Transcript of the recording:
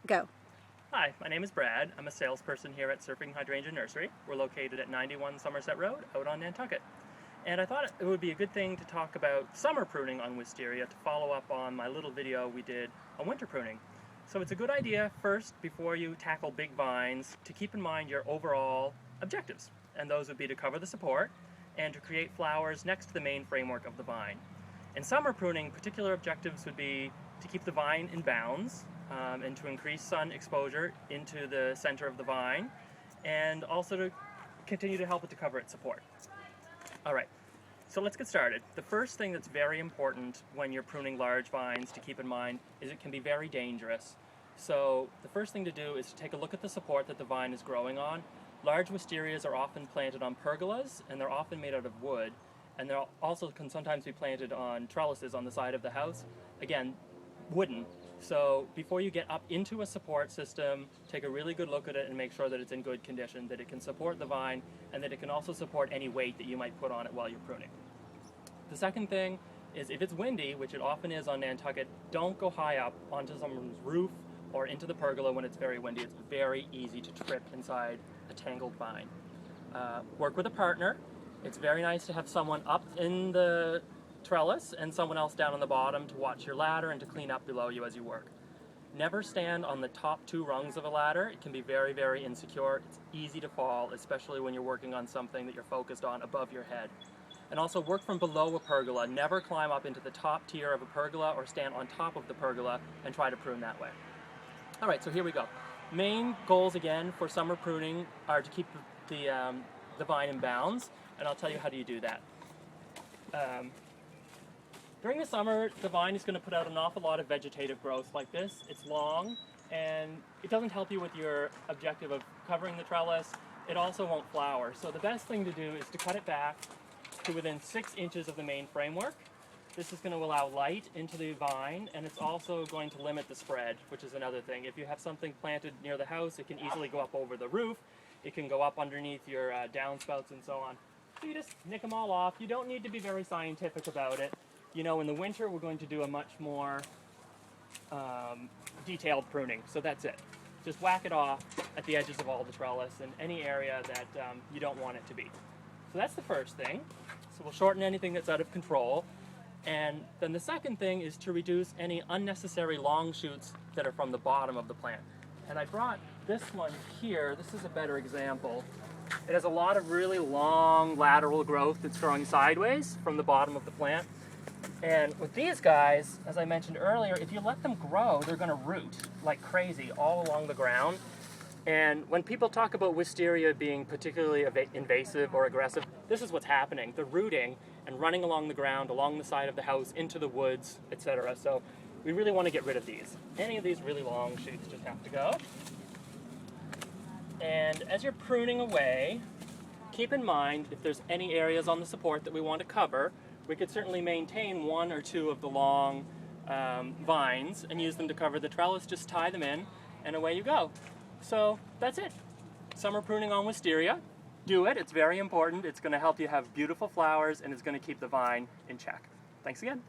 Go. Hi, my name is Brad. I'm a salesperson here at Surfing Hydrangea Nursery. We're located at 91 Somerset Road out on Nantucket. And I thought it would be a good thing to talk about summer pruning on Wisteria to follow up on my little video we did on winter pruning. So it's a good idea first, before you tackle big vines, to keep in mind your overall objectives. And those would be to cover the support and to create flowers next to the main framework of the vine. In summer pruning, particular objectives would be to keep the vine in bounds, and to increase sun exposure into the center of the vine, and also to continue to help it to cover its support. Alright, so let's get started. The first thing that's very important when you're pruning large vines to keep in mind is it can be very dangerous. So the first thing to do is to take a look at the support that the vine is growing on. Large wisterias are often planted on pergolas, and they're often made out of wood, and they also can sometimes be planted on trellises on the side of the house. Again, wooden. So before you get up into a support system, take a really good look at it and make sure that it's in good condition, that it can support the vine, and that it can also support any weight that you might put on it while you're pruning. The second thing is, if it's windy, which it often is on Nantucket, don't go high up onto someone's roof or into the pergola when it's very windy. It's very easy to trip inside a tangled vine. Work with a partner. It's very nice to have someone up in the trellis and someone else down on the bottom to watch your ladder and to clean up below you as you work. Never stand on the top two rungs of a ladder. It can be very, very insecure. It's easy to fall, especially when you're working on something that you're focused on above your head. And also work from below a pergola. Never climb up into the top tier of a pergola or stand on top of the pergola and try to prune that way. Alright, so here we go. Main goals again for summer pruning are to keep the vine in bounds, and I'll tell you how do you do that. During the summer, the vine is going to put out an awful lot of vegetative growth like this. It's long, and it doesn't help you with your objective of covering the trellis. It also won't flower. So the best thing to do is to cut it back to within 6 inches of the main framework. This is going to allow light into the vine, and it's also going to limit the spread, which is another thing. If you have something planted near the house, it can easily go up over the roof. It can go up underneath your downspouts and so on. So you just nick them all off. You don't need to be very scientific about it. You know, in the winter, we're going to do a much more detailed pruning, so that's it. Just whack it off at the edges of all the trellis and any area that you don't want it to be. So that's the first thing. So we'll shorten anything that's out of control. And then the second thing is to reduce any unnecessary long shoots that are from the bottom of the plant. And I brought this one here. This is a better example. It has a lot of really long lateral growth that's growing sideways from the bottom of the plant. And with these guys, as I mentioned earlier, if you let them grow, they're going to root like crazy all along the ground. And when people talk about wisteria being particularly invasive or aggressive, this is what's happening. They're rooting and running along the ground, along the side of the house, into the woods, etc. So we really want to get rid of these. Any of these really long shoots just have to go. And as you're pruning away, keep in mind if there's any areas on the support that we want to cover. We could certainly maintain 1 or 2 of the long vines and use them to cover the trellis. Just tie them in, and away you go. So that's it. Summer pruning on wisteria. Do it. It's very important. It's going to help you have beautiful flowers, and it's going to keep the vine in check. Thanks again.